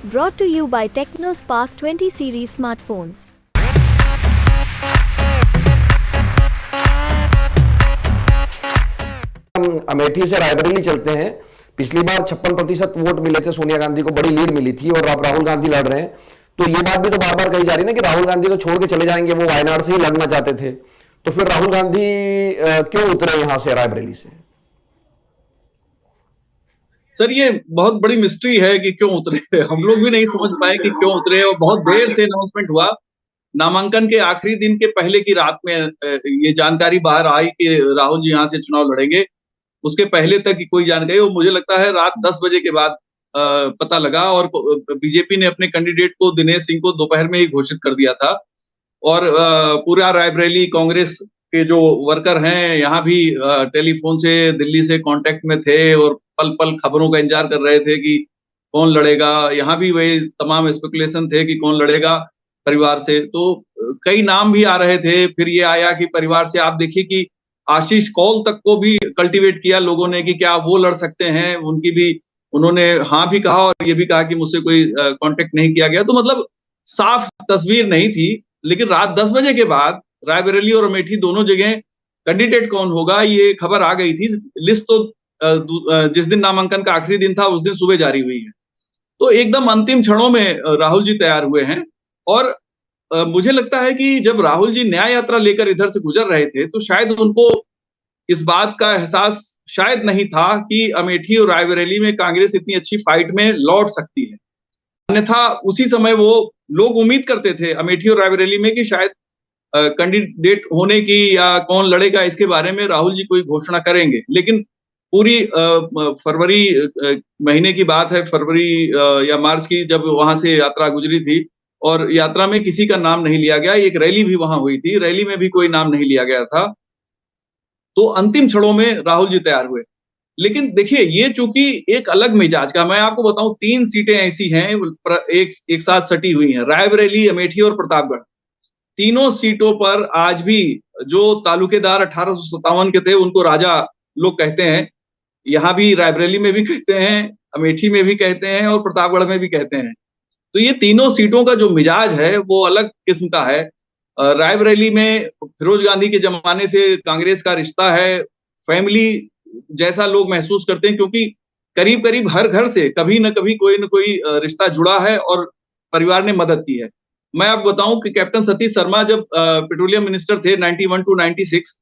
Brought to you by TechnoSpark 20 series smartphones. हम अमेठी से रायबरेली चलते हैं। पिछली बार 56% वोट मिले थे, सोनिया गांधी को बड़ी लीड मिली थी और अब राहुल गांधी लड़ रहे हैं। तो ये बात भी तो बार बार कही जा रही है ना कि राहुल गांधी को छोड़ के चले जाएंगे, वो वायनाड से ही लड़ना चाहते थे। तो फिर राहुल गांधी क्यों उतरे यहां से रायबरेली से? सर, ये बहुत बड़ी मिस्ट्री है कि क्यों उतरे। हम लोग भी नहीं समझ पाए कि क्यों उतरे, और बहुत देर से अनाउंसमेंट हुआ। नामांकन के आखिरी दिन के पहले की रात में ये जानकारी बाहर आई कि राहुल जी यहाँ से चुनाव लड़ेंगे। उसके पहले तक की कोई जानकारी, वो मुझे लगता है रात 10 बजे के बाद पता लगा, और बीजेपी ने अपने कैंडिडेट को, दिनेश सिंह को, दोपहर में ही घोषित कर दिया था। और पूरा रायबरेली कांग्रेस के जो वर्कर हैं यहाँ भी टेलीफोन से दिल्ली से कांटेक्ट में थे और पल पल खबरों का इंतजार कर रहे थे कि कौन लड़ेगा। यहाँ भी वही तमाम स्पेकुलेशन थे कि कौन लड़ेगा परिवार से। तो कई नाम भी आ रहे थे। फिर ये आया कि परिवार से आप देखिए कि आशीष कौल तक को भी कल्टीवेट किया लोगों ने कि क्या वो लड़ सकते हैं। उनकी भी उन्होंने हाँ भी कहा और ये भी कहा कि मुझसे कोई कांटेक्ट नहीं किया गया। तो मतलब साफ तस्वीर नहीं थी। लेकिन रात 10 बजे के बाद रायबरेली और अमेठी दोनों जगह कैंडिडेट कौन होगा ये खबर आ गई थी। लिस्ट तो जिस दिन नामांकन का आखिरी दिन था उस दिन सुबह जारी हुई है। तो एकदम अंतिम क्षणों में राहुल जी तैयार हुए हैं। और मुझे लगता है कि जब राहुल जी न्याय यात्रा लेकर इधर से गुजर रहे थे तो शायद उनको इस बात का एहसास शायद नहीं था कि अमेठी और रायबरेली में कांग्रेस इतनी अच्छी फाइट में लौट सकती है। अन्यथा उसी समय वो लोग उम्मीद करते थे अमेठी और रायबरेली में कि शायद कैंडिडेट होने की या कौन लड़ेगा इसके बारे में राहुल जी कोई घोषणा करेंगे। लेकिन पूरी फरवरी महीने की बात है, फरवरी या मार्च की, जब वहां से यात्रा गुजरी थी और यात्रा में किसी का नाम नहीं लिया गया। एक रैली भी वहां हुई थी, रैली में भी कोई नाम नहीं लिया गया था। तो अंतिम क्षणों में राहुल जी तैयार हुए। लेकिन देखिए, ये चूंकि एक अलग मिजाज का, मैं आपको बताऊं 3 सीटें ऐसी हैं एक साथ सटी हुई हैं, रायबरेली, अमेठी और प्रतापगढ़। तीनों सीटों पर आज भी जो तालुकेदार 1857 के थे उनको राजा लोग कहते हैं। यहाँ भी रायबरेली में भी कहते हैं, अमेठी में भी कहते हैं और प्रतापगढ़ में भी कहते हैं। तो ये तीनों सीटों का जो मिजाज है वो अलग किस्म का है। रायबरेली में फिरोज गांधी के जमाने से कांग्रेस का रिश्ता है, फैमिली जैसा लोग महसूस करते हैं, क्योंकि करीब करीब हर घर से कभी न कभी कोई न कोई रिश्ता जुड़ा है और परिवार ने मदद की है। मैं आपको बताऊं कि कैप्टन सतीश शर्मा जब पेट्रोलियम मिनिस्टर थे 91 टू 96,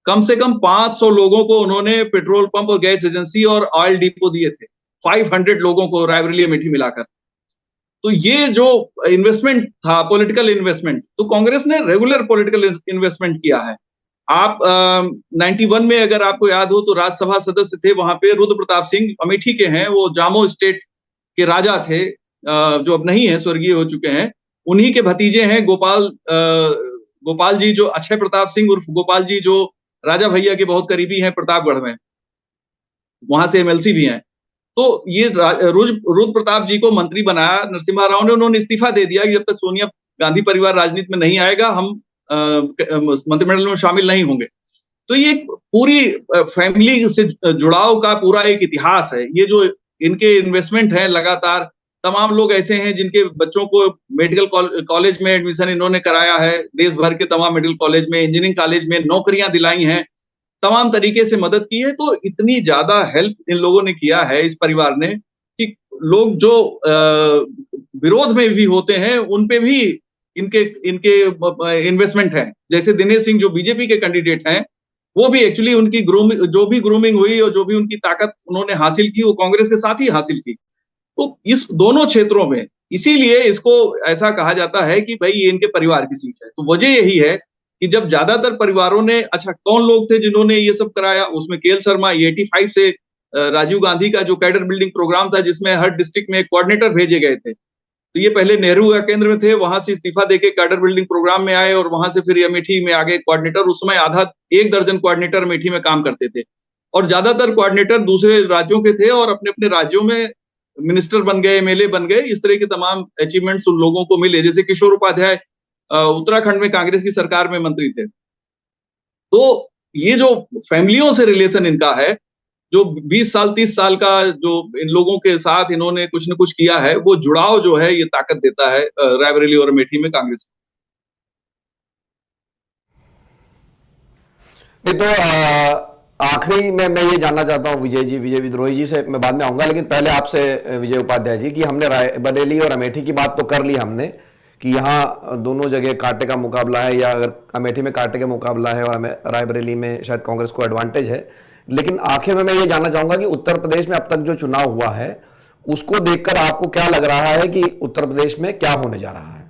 कम से कम 500 लोगों को उन्होंने पेट्रोल पंप और गैस एजेंसी और ऑयल डिपो दिए थे, 500 लोगों को रायबरेली अमेठी मिलाकर। तो ये जो इन्वेस्टमेंट था, पॉलिटिकल इन्वेस्टमेंट, तो कांग्रेस ने रेगुलर पॉलिटिकल इन्वेस्टमेंट किया है। आप 91 में अगर आपको याद हो तो राज्यसभा सदस्य थे वहां पे रुद्र प्रताप सिंह, अमेठी के हैं, वो जामो स्टेट के राजा थे, जो अब नहीं है, स्वर्गीय हो चुके हैं। उन्हीं के भतीजे हैं गोपाल जी, जो अक्षय प्रताप सिंह उर्फ गोपाल जी, जो राजा भैया के बहुत करीबी हैं प्रतापगढ़ में, वहां से एमएलसी भी हैं। तो ये रुद्र प्रताप जी को मंत्री बनाया नरसिम्हा राव ने। उन्होंने इस्तीफा दे दिया कि जब तक सोनिया गांधी परिवार राजनीति में नहीं आएगा हम मंत्रिमंडल में शामिल नहीं होंगे। तो ये पूरी फैमिली से जुड़ाव का पूरा एक इतिहास है। ये जो इनके इन्वेस्टमेंट है लगातार, तमाम लोग ऐसे हैं जिनके बच्चों को मेडिकल कॉलेज में एडमिशन इन्होंने कराया है, देश भर के तमाम मेडिकल कॉलेज में, इंजीनियरिंग कॉलेज में नौकरियां दिलाई हैं, तमाम तरीके से मदद की है। तो इतनी ज्यादा हेल्प इन लोगों ने किया है, इस परिवार ने, कि लोग जो विरोध में भी होते हैं उन पे भी इनके इनके इन्वेस्टमेंट है। जैसे दिनेश सिंह जो बीजेपी के कैंडिडेट हैं, वो भी एक्चुअली उनकी जो भी ग्रूमिंग हुई और जो भी उनकी ताकत उन्होंने हासिल की वो कांग्रेस के साथ ही हासिल की। तो इस दोनों क्षेत्रों में इसीलिए इसको ऐसा कहा जाता है कि भाई ये इनके परिवार की सीट है। तो वजह यही है कि जब ज्यादातर परिवारों ने, अच्छा कौन लोग थे जिन्होंने ये सब कराया, उसमें केएल शर्मा, 85 से राजीव गांधी का जो कैडर बिल्डिंग प्रोग्राम था जिसमें हर डिस्ट्रिक्ट में कोऑर्डिनेटर भेजे गए थे। तो ये पहले नेहरू केंद्र में थे, वहां से इस्तीफा देके कैडर बिल्डिंग प्रोग्राम में आए और वहां से फिर अमेठी में आगे कोऑर्डिनेटर। उस समय आधा 1 दर्जन कोऑर्डिनेटर अमेठी में काम करते थे और ज्यादातर कोऑर्डिनेटर दूसरे राज्यों के थे और अपने अपने राज्यों में मिनिस्टर बन गए, एमएलए बन गए। इस तरह के तमाम अचीवमेंट्स उन लोगों को मिले। जैसे किशोर उपाध्याय उत्तराखंड में कांग्रेस की सरकार में मंत्री थे। तो ये जो फैमिलियों से रिलेशन इनका है, जो 20 साल 30 साल का जो इन लोगों के साथ इन्होंने कुछ न कुछ किया है, वो जुड़ाव जो है ये ताकत देता है रायबरेली और अमेठी में कांग्रेस को। ये तो आखिरी में मैं ये जानना चाहता हूँ विजय विद्रोही जी से मैं बाद में आऊंगा, लेकिन पहले आपसे विजय उपाध्याय जी कि हमने रायबरेली और अमेठी की बात तो कर ली हमने कि यहाँ दोनों जगह कांटे का मुकाबला है, या अगर अमेठी में कांटे का मुकाबला है और रायबरेली में शायद कांग्रेस को एडवांटेज है। लेकिन आखिर में मैं ये जानना चाहूंगा कि उत्तर प्रदेश में अब तक जो चुनाव हुआ है उसको देखकर आपको क्या लग रहा है कि उत्तर प्रदेश में क्या होने जा रहा है?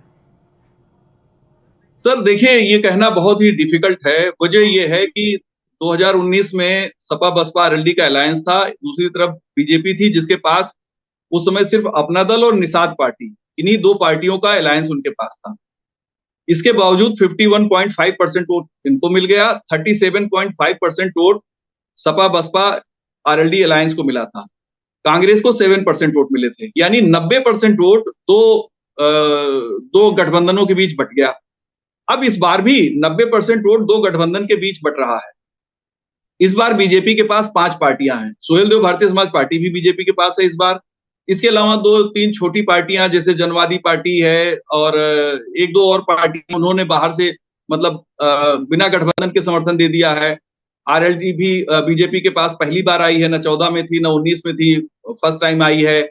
सर देखिए, ये कहना बहुत ही डिफिकल्ट है। वजह ये है कि 2019 में सपा बसपा आरएलडी का अलायंस था, दूसरी तरफ बीजेपी थी जिसके पास उस समय सिर्फ अपना दल और निषाद पार्टी, इन्हीं दो पार्टियों का अलायंस उनके पास था। इसके बावजूद 51.5% वोट इनको मिल गया, 37.5% vote Sapa Basapa RLD alliance को मिला था। कांग्रेस को 7% वोट मिले थे, यानी 90% वोट दो गठबंधनों के बीच बट गया। अब इस बार भी 90% वोट दो गठबंधन के बीच बट रहा है। इस बार बीजेपी के पास 5 पार्टियां हैं। सुहेलदेव भारतीय समाज पार्टी भी बीजेपी के पास है इस बार। इसके अलावा 2-3 छोटी पार्टियां जैसे जनवादी पार्टी है और एक दो और पार्टी उन्होंने बाहर से मतलब बिना गठबंधन के समर्थन दे दिया है। आरएलडी भी बीजेपी के पास पहली बार आई है, न 14 में थी न 19 में थी, फर्स्ट टाइम आई है।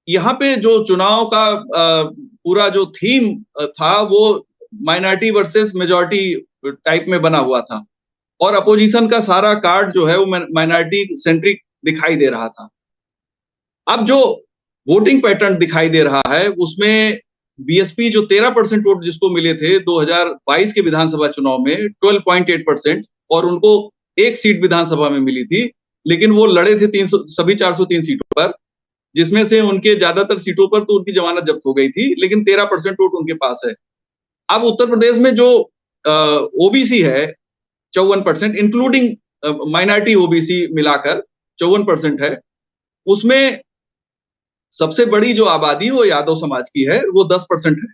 यहाँ पे जो चुनाव का पूरा जो थीम था वो माइनॉरिटी वर्सेस मेजॉरिटी टाइप में बना हुआ था और अपोजिशन का सारा कार्ड जो है वो माइनॉरिटी सेंट्रिक दिखाई दे रहा था। अब जो वोटिंग पैटर्न दिखाई दे रहा है उसमें बीएसपी जो 13% वोट जिसको मिले थे 2022 के विधानसभा चुनाव में 12.8%, और उनको एक सीट विधानसभा में मिली थी, लेकिन वो लड़े थे 300 सभी 403 सीटों पर, जिसमें से उनके ज्यादातर सीटों पर तो उनकी जमानत जब्त हो गई थी, लेकिन 13% वोट उनके पास है। अब उत्तर प्रदेश में जो ओबीसी है 54%, इंक्लूडिंग माइनॉरिटी ओबीसी मिलाकर 54% है। उसमें सबसे बड़ी जो आबादी वो यादव समाज की है, वो 10% है।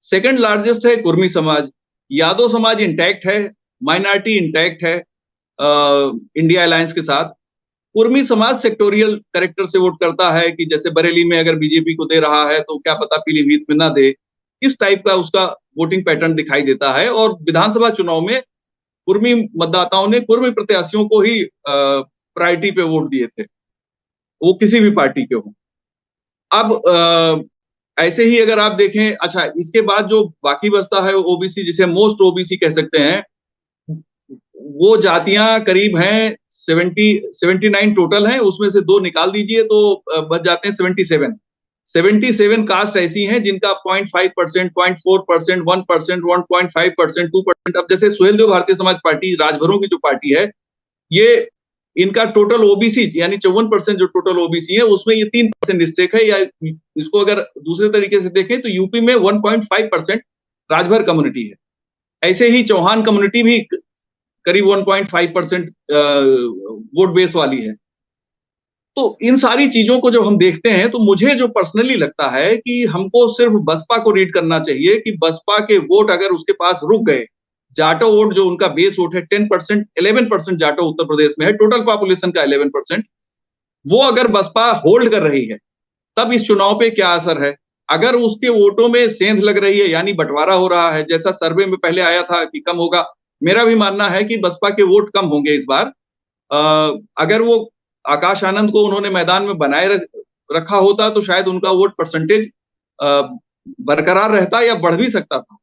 सेकंड लार्जेस्ट है कुर्मी समाज। यादव समाज इंटैक्ट है, माइनॉरिटी इंटैक्ट है इंडिया अलायंस के साथ। कुर्मी समाज सेक्टोरियल कैरेक्टर से वोट करता है कि जैसे बरेली में अगर बीजेपी को दे रहा है तो क्या पता पीलीभीत में ना दे, इस टाइप का उसका वोटिंग पैटर्न दिखाई देता है। और विधानसभा चुनाव में कुर्मी मतदाताओं ने कुर्मी प्रत्याशियों को ही प्रायोरिटी पे वोट दिए थे, वो किसी भी पार्टी के हो। अब ऐसे ही अगर आप देखें, अच्छा इसके बाद जो बाकी बचता है ओबीसी, जिसे मोस्ट ओबीसी कह सकते हैं, वो जातियां करीब हैं 79 टोटल हैं, उसमें से 2 निकाल दीजिए तो बच जाते हैं 77 कास्ट ऐसी हैं जिनका 0.5%, 0.4%, 1%, 1.5%, 2%। अब जैसे सुहेलदेव भारतीय समाज पार्टी राजभरों की जो पार्टी है, ये इनका टोटल ओबीसी यानी 54% जो टोटल ओबीसी है उसमें ये 3% स्टेक है, या इसको अगर दूसरे तरीके से देखें तो यूपी में 1.5% राजभर कम्युनिटी है। ऐसे ही चौहान कम्युनिटी भी करीब 1.5% वोट बेस वाली है। तो इन सारी चीजों को जब हम देखते हैं तो मुझे जो पर्सनली लगता है कि हमको सिर्फ बसपा को रीड करना चाहिए कि बसपा के वोट अगर उसके पास रुक गए, जाटो वोट जो उनका बेस वोट है 10%, 11% जाटो उत्तर प्रदेश में है, टोटल पॉपुलेशन का 11%, वो अगर बसपा होल्ड कर रही है तब इस चुनाव पे क्या असर है। अगर उसके वोटों में सेंध लग रही है यानी बंटवारा हो रहा है, जैसा सर्वे में पहले आया था कि कम होगा, मेरा भी मानना है कि बसपा के वोट कम होंगे इस बार। अगर वो आकाश आनंद को उन्होंने मैदान में बनाए रखा होता तो शायद उनका वोट परसेंटेज बरकरार रहता या बढ़ भी सकता था।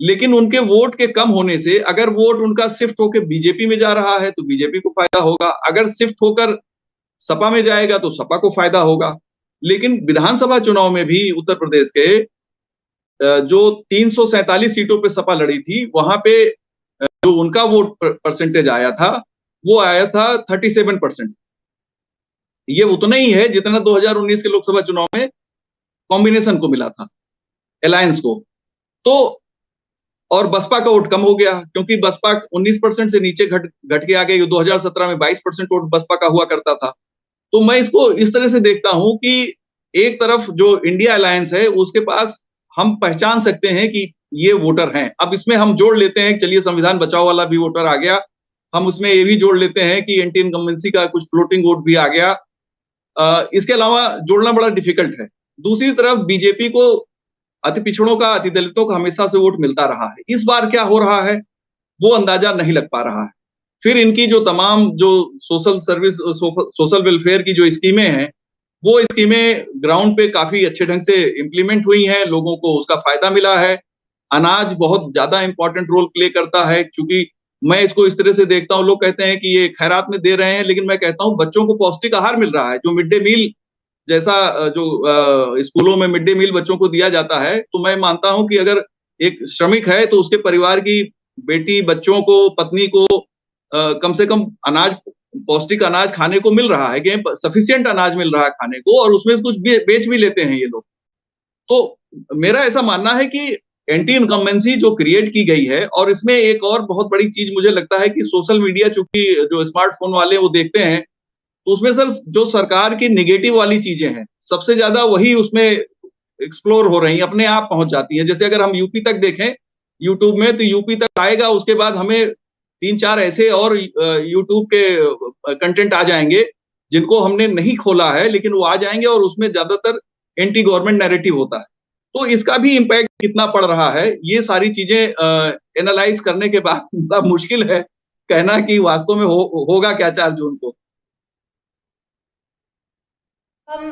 लेकिन उनके वोट के कम होने से अगर वोट उनका शिफ्ट होकर बीजेपी में जा रहा है तो बीजेपी को फायदा होगा, अगर शिफ्ट होकर सपा में जाएगा तो सपा को फायदा होगा। लेकिन विधानसभा चुनाव में भी उत्तर प्रदेश के जो 347 सीटों पे सपा लड़ी थी, वहां पे जो उनका वोट परसेंटेज आया था वो आया था 37%। ये उतना ही है जितना 2019 के लोकसभा चुनाव में कॉम्बिनेशन को मिला था, अलायंस को। तो और बसपा का वोट कम हो गया क्योंकि बसपा 19% से नीचे घट के आ गई। 2017 में 22% वोट बसपा का हुआ करता था। तो मैं इसको इस तरह से देखता हूं कि एक तरफ जो इंडिया अलायंस है उसके पास हम पहचान सकते हैं कि ये वोटर हैं। अब इसमें हम जोड़ लेते हैं, चलिए संविधान बचाओ वाला भी वोटर आ गया हम उसमें ये भी जोड़ लेते हैं कि एंटी इनकम्बेंसी का कुछ फ्लोटिंग वोट भी आ गया। इसके अलावा जोड़ना बड़ा डिफिकल्ट है। दूसरी तरफ बीजेपी को अति पिछड़ों का, अति दलितों का हमेशा से वोट मिलता रहा है। इस बार क्या हो रहा है वो अंदाजा नहीं लग पा रहा है। फिर इनकी जो तमाम जो सोशल सर्विस, सोशल वेलफेयर की जो स्कीमें हैं, वो स्कीमें ग्राउंड पे काफी अच्छे ढंग से इम्प्लीमेंट हुई हैं, लोगों को उसका फायदा मिला है। अनाज बहुत ज्यादा इंपॉर्टेंट रोल प्ले करता है, क्योंकि मैं इसको इस तरह से देखता हूँ, लोग कहते हैं कि ये खैरात में दे रहे हैं, लेकिन मैं कहता हूँ बच्चों को पौष्टिक आहार मिल रहा है। जो मिड डे मील जैसा जो स्कूलों में मिड डे मील बच्चों को दिया जाता है, तो मैं मानता हूं कि अगर एक श्रमिक है तो उसके परिवार की बेटी, बच्चों को, पत्नी को कम से कम अनाज, पौष्टिक अनाज खाने को मिल रहा है, कि सफिशिएंट अनाज मिल रहा है खाने को, और उसमें से कुछ बेच भी लेते हैं ये लोग। तो मेरा ऐसा मानना है कि एंटी इनकम्बेंसी जो क्रिएट की गई है, और इसमें एक और बहुत बड़ी चीज मुझे लगता है कि सोशल मीडिया, चूंकि जो स्मार्टफोन वाले वो देखते हैं, तो उसमें सर जो सरकार की निगेटिव वाली चीजें हैं, सबसे ज्यादा वही उसमें एक्सप्लोर हो रही हैं, अपने आप पहुंच जाती है। जैसे अगर हम यूपी तक देखें यूट्यूब में, तो यूपी तक आएगा, उसके बाद हमें 3-4 ऐसे और यूट्यूब के कंटेंट आ जाएंगे जिनको हमने नहीं खोला है, लेकिन वो आ जाएंगे और उसमें ज्यादातर एंटी गवर्नमेंट नैरेटिव होता है। तो इसका भी इम्पैक्ट कितना पड़ रहा है, ये सारी चीजें एनालाइज करने के बाद बड़ा मुश्किल है कहना कि वास्तव में होगा क्या 4 जून को। हम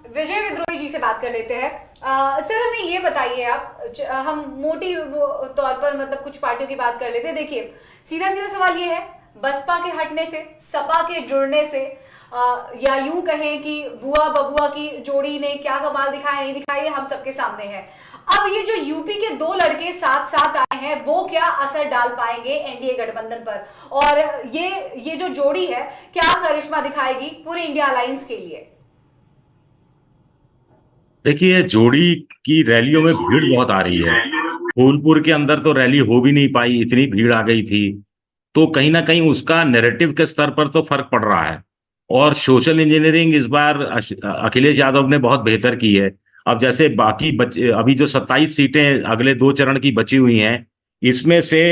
विजय विद्रोही जी से बात कर लेते हैं। सर हमें ये बताइए आप, हम मोटी तौर पर मतलब कुछ पार्टियों की बात कर लेते हैं। देखिए सीधा सीधा सवाल ये है, बसपा के हटने से, सपा के जुड़ने से, या यूं कहें कि बुआ बबुआ की जोड़ी ने क्या कमाल दिखाया नहीं दिखाया, ये हम सबके सामने है। अब ये जो यूपी के 2 लड़के साथ साथ आए हैं, वो क्या असर डाल पाएंगे एनडीए गठबंधन पर, और ये जो जोड़ी है क्या करिश्मा दिखाएगी पूरे इंडिया अलायंस के लिए? देखिए, जोड़ी की रैलियों में भीड़ बहुत आ रही है। फूलपुर के अंदर तो रैली हो भी नहीं पाई, इतनी भीड़ आ गई थी। तो कहीं ना कहीं उसका नैरेटिव के स्तर पर तो फर्क पड़ रहा है। और सोशल इंजीनियरिंग इस बार अखिलेश यादव ने बहुत बेहतर की है। अब जैसे बाकी अभी जो 27 सीटें अगले 2 चरण की बची हुई हैं, इसमें से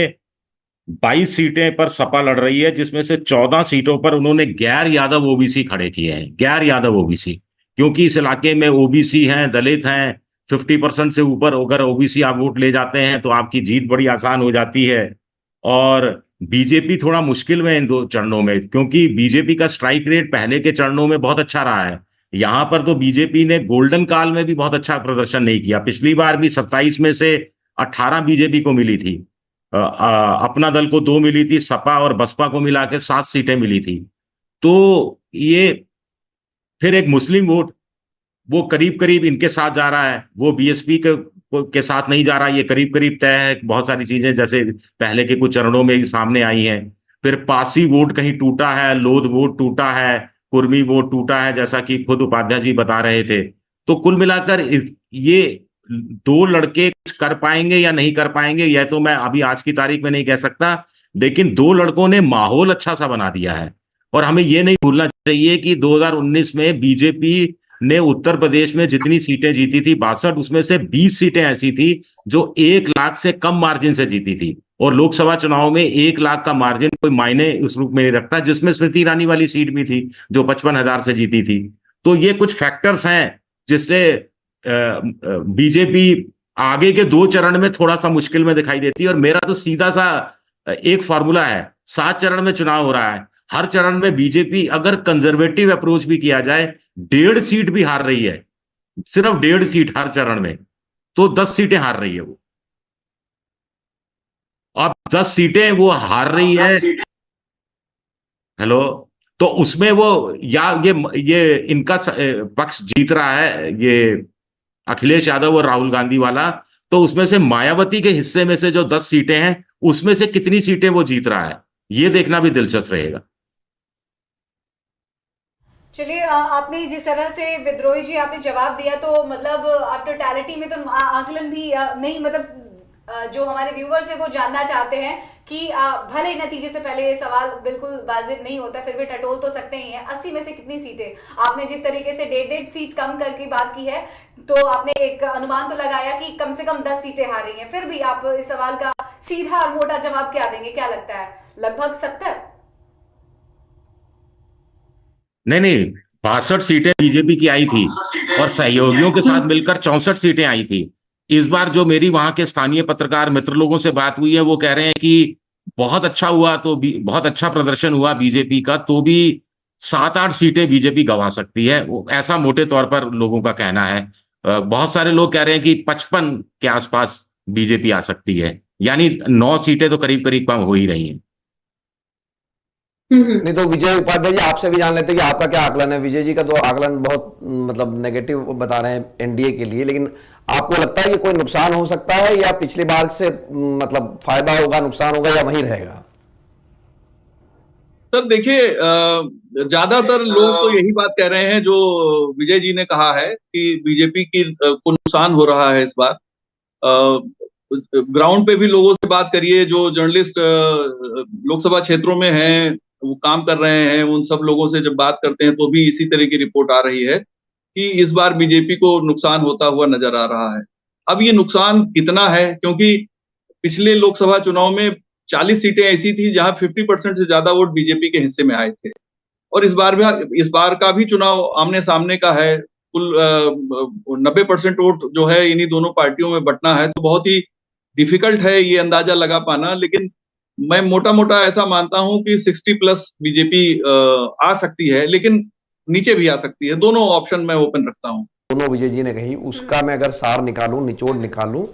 22 सीटें पर सपा लड़ रही है, जिसमें से 14 सीटों पर उन्होंने गैर यादव ओबीसी खड़े किए हैं। गैर यादव ओबीसी, क्योंकि इस इलाके में ओबीसी हैं, दलित हैं, 50% से ऊपर अगर ओबीसी आप वोट ले जाते हैं तो आपकी जीत बड़ी आसान हो जाती है। और बीजेपी थोड़ा मुश्किल में इन 2 चरणों में, क्योंकि बीजेपी का स्ट्राइक रेट पहले के चरणों में बहुत अच्छा रहा है। यहां पर तो बीजेपी ने गोल्डन काल में भी बहुत अच्छा प्रदर्शन नहीं किया। पिछली बार भी 27 में से 18 बीजेपी को मिली थी, अपना दल को 2 मिली थी, सपा और बसपा को मिला के 7 सीटें मिली थी। तो ये फिर एक मुस्लिम वोट वो करीब करीब इनके साथ जा रहा है, वो बीएसपी के साथ नहीं जा रहा। ये करीब करीब तय है। बहुत सारी चीजें जैसे पहले के कुछ चरणों में सामने आई हैं। फिर पासी वोट कहीं टूटा है, लोध वोट टूटा है, कुर्मी वोट टूटा है, जैसा कि खुद उपाध्याय जी बता रहे थे। तो कुल मिलाकर ये 2 लड़के कुछ कर पाएंगे या नहीं कर पाएंगे, यह तो मैं अभी आज की तारीख में नहीं कह सकता, लेकिन 2 लड़कों ने माहौल अच्छा सा बना दिया है। और हमें ये नहीं भूलना चाहिए कि 2019 में बीजेपी ने उत्तर प्रदेश में जितनी सीटें जीती थी 62, उसमें से 20 सीटें ऐसी थी जो 1 लाख से कम मार्जिन से जीती थी। और लोकसभा चुनाव में 1 लाख का मार्जिन कोई मायने उस रूप में नहीं रखता, जिसमें स्मृति ईरानी वाली सीट भी थी जो 55,000 से जीती थी। तो ये कुछ फैक्टर्स हैं जिससे बीजेपी आगे के 2 चरण में थोड़ा सा मुश्किल में दिखाई देती है। और मेरा तो सीधा सा एक फॉर्मूला है, 7 चरण में चुनाव हो रहा है, हर चरण में बीजेपी अगर कंजर्वेटिव अप्रोच भी किया जाए 1.5 सीट भी हार रही है, सिर्फ 1.5 सीट हर चरण में, तो 10 सीटें हार रही है वो। अब 10 सीटें वो हार रही है, हेलो, तो उसमें वो या ये इनका पक्ष जीत रहा है, ये अखिलेश यादव और राहुल गांधी वाला, तो उसमें से मायावती के हिस्से में से जो 10 सीटें हैं उसमें से कितनी सीटें वो जीत रहा है, ये देखना भी दिलचस्प रहेगा। चलिए, आपने जिस तरह से विद्रोही जी आपने जवाब दिया, तो मतलब आप टोटलिटी में तो आकलन भी नहीं, मतलब जो हमारे व्यूवर्स हैं वो जानना चाहते हैं कि भले नतीजे से पहले ये सवाल बिल्कुल वाजिब नहीं होता, फिर भी टटोल तो सकते ही हैं। 80 में से कितनी सीटें? आपने जिस तरीके से 1.5 सीट कम करके बात की है, तो आपने एक अनुमान तो लगाया कि कम से कम 10 सीटें हार रही हैं। फिर भी आप इस सवाल का सीधा और मोटा जवाब क्या देंगे, क्या लगता है? लगभग 70? नहीं नहीं, 62 सीटें बीजेपी की आई थी और सहयोगियों के साथ मिलकर 64 सीटें आई थी। इस बार जो मेरी वहां के स्थानीय पत्रकार मित्र लोगों से बात हुई है, वो कह रहे हैं कि बहुत अच्छा हुआ, तो बहुत अच्छा प्रदर्शन हुआ बीजेपी का, तो भी 7-8 सीटें बीजेपी गंवा सकती है, ऐसा मोटे तौर पर लोगों का कहना है। बहुत सारे लोग कह रहे हैं कि 55 के आसपास बीजेपी आ सकती है, यानी 9 सीटें तो करीब करीब कम हो ही रही हैं। नहीं तो विजय उपाध्याय जी, आपसे भी जान लेते हैं कि आपका क्या आकलन है। विजय जी का तो आकलन बहुत मतलब नेगेटिव बता रहे हैं एनडीए के लिए, लेकिन आपको लगता है कि कोई नुकसान हो सकता है या पिछली बार से मतलब फायदा होगा, नुकसान होगा, या वहीं रहेगा? सर देखिए, ज्यादातर लोग तो यही बात कह रहे हैं जो विजय जी ने कहा है कि बीजेपी की को नुकसान हो रहा है इस बार। ग्राउंड पे भी लोगों से बात करिए, जो जर्नलिस्ट लोकसभा क्षेत्रों में हैं, वो काम कर रहे हैं, उन सब लोगों से जब बात करते हैं तो भी इसी तरह की रिपोर्ट आ रही है कि इस बार बीजेपी को नुकसान होता हुआ नजर आ रहा है। अब ये नुकसान कितना है, क्योंकि पिछले लोकसभा चुनाव में 40 सीटें ऐसी थी जहां 50% से ज्यादा वोट बीजेपी के हिस्से में आए थे, और इस बार का भी चुनाव आमने सामने का है। कुल 90% वोट जो है इन्हीं दोनों पार्टियों में बंटना है, तो बहुत ही डिफिकल्ट है ये अंदाजा लगा पाना। लेकिन मैं मोटा मोटा ऐसा मानता हूं कि 60+ बीजेपी आ सकती है, लेकिन नीचे भी आ सकती है। दोनों ऑप्शन मैं ओपन रखता हूं। दोनों विजय जी ने कही, उसका मैं अगर सार निकालूं, निचोड़ निकालूं,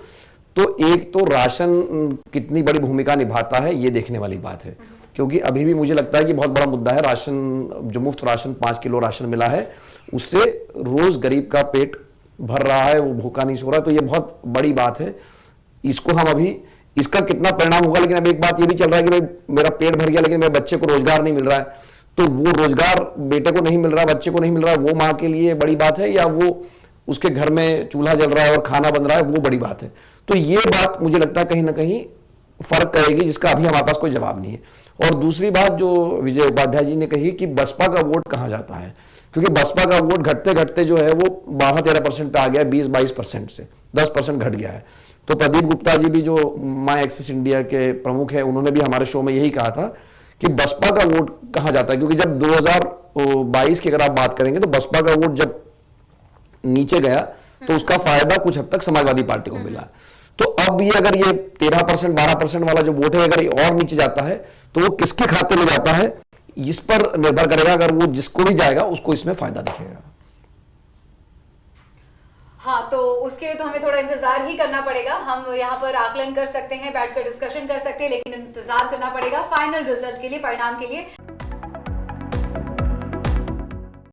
तो एक तो राशन कितनी बड़ी भूमिका निभाता है, ये देखने वाली बात है। क्योंकि अभी भी मुझे लगता है कि बहुत बड़ा मुद्दा है राशन, जो मुफ्त राशन 5 किलो राशन मिला है, उससे रोज गरीब का पेट भर रहा है, वो भूखा नहीं सो रहा है, तो ये बहुत बड़ी बात है। इसको हम अभी, इसका कितना परिणाम होगा, लेकिन अभी एक बात ये भी चल रहा है कि भाई मेरा पेट भर गया लेकिन मेरे बच्चे को रोजगार नहीं मिल रहा है, तो वो रोजगार बेटे को नहीं मिल रहा, बच्चे को नहीं मिल रहा, वो माँ के लिए बड़ी बात है, या वो उसके घर में चूल्हा जल रहा है और खाना बन रहा है, वो बड़ी बात है। तो ये बात मुझे लगता है कहीं ना कहीं फर्क करेगी, जिसका अभी हमारे पास कोई जवाब नहीं है। और दूसरी बात जो विजय उपाध्याय जी ने कही कि बसपा का वोट कहां जाता है, क्योंकि बसपा का वोट घटते घटते जो है वो 12-13% पे आ गया, 20-22% से 10% घट गया है। तो प्रदीप गुप्ता जी भी, जो माई एक्सिस इंडिया के प्रमुख है, उन्होंने भी हमारे शो में यही कहा था कि बसपा का वोट कहां जाता है, क्योंकि जब 2022 की अगर आप बात करेंगे तो बसपा का वोट जब नीचे गया तो उसका फायदा कुछ हद तक समाजवादी पार्टी को मिला। तो अब ये अगर ये 13% 12% वाला जो वोट है, अगर ये और नीचे जाता है तो वो किसके खाते में जाता है, इस पर निर्भर करेगा। अगर वो जिसको भी जाएगा उसको इसमें फायदा दिखेगा। हाँ, तो उसके लिए तो हमें थोड़ा इंतजार ही करना पड़ेगा। हम यहाँ पर आकलन कर सकते हैं, बैठकर डिस्कशन कर सकते हैं, लेकिन इंतजार करना पड़ेगा फाइनल रिजल्ट के लिए, परिणाम के लिए।